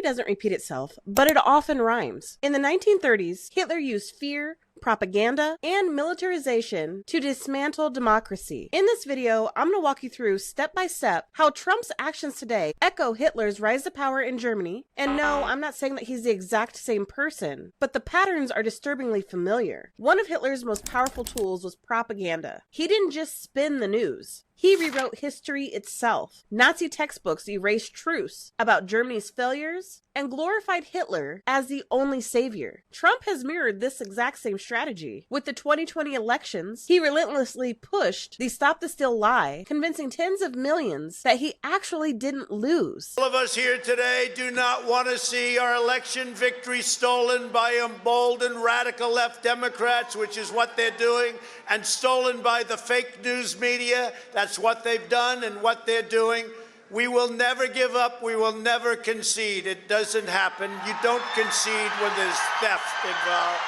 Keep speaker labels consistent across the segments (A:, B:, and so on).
A: doesn't repeat itself, but it often rhymes. In the 1930s, Hitler used fear, propaganda, and militarization to dismantle democracy. In this video, I'm going to walk you through step by step how Trump's actions today echo Hitler's rise to power in Germany. And no, I'm not saying that he's the exact same person, but the patterns are disturbingly familiar. One of Hitler's most powerful tools was propaganda. He didn't just spin the news. He rewrote history itself. Nazi textbooks erased truths about Germany's failures and glorified Hitler as the only savior. Trump has mirrored this exact same strategy. With the 2020 elections, he relentlessly pushed the stop the steal lie, convincing tens of millions that he actually didn't lose.
B: All of us here today do not want to see our election victory stolen by emboldened radical left Democrats, which is what they're doing, and stolen by the fake news media. That's what they've done and what they're doing. We will never give up. We will never concede. It doesn't happen. You don't concede when there's theft involved.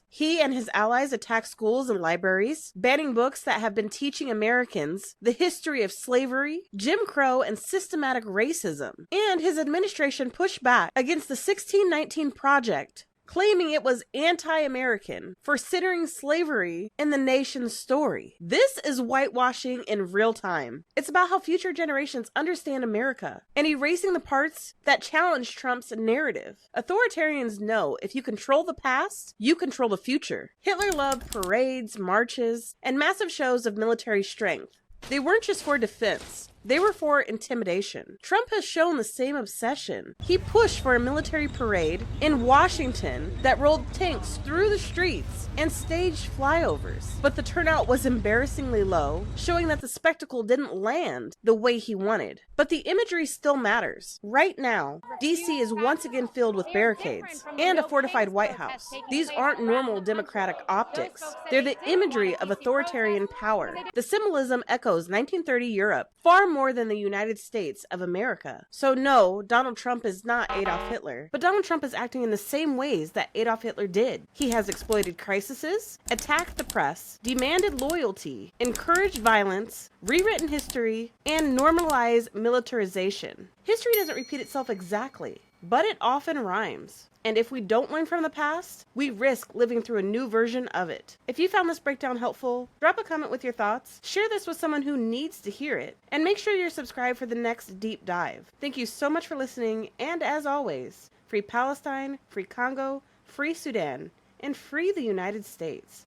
A: He and his allies attacked schools and libraries, banning books that have been teaching Americans the history of slavery, Jim Crow, and systematic racism. And his administration pushed back against the 1619 Project, claiming it was anti-American for centering slavery in the nation's story. This is whitewashing in real time. It's about how future generations understand America and erasing the parts that challenge Trump's narrative. Authoritarians know if you control the past, you control the future. Hitler loved parades, marches, and massive shows of military strength. They weren't just for defense. They were for intimidation. Trump has shown the same obsession. He pushed for a military parade in Washington that rolled tanks through the streets and staged flyovers. But the turnout was embarrassingly low, showing that the spectacle didn't land the way he wanted. But the imagery still matters. Right now, D.C. is once again filled with barricades and a fortified White House. These aren't normal democratic optics. They're the imagery of authoritarian power. The symbolism echoes 1930 Europe, far more than the United States of America. So no, Donald Trump is not Adolf Hitler, but Donald Trump is acting in the same ways that Adolf Hitler did. He has exploited crises, attacked the press, demanded loyalty, encouraged violence, rewritten history, and normalized militarization. History doesn't repeat itself exactly, but it often rhymes. And if we don't learn from the past, we risk living through a new version of it. If you found this breakdown helpful, drop a comment with your thoughts, share this with someone who needs to hear it, and make sure you're subscribed for the next deep dive. Thank you so much for listening, and as always, free Palestine, free Congo, free Sudan, and free the United States.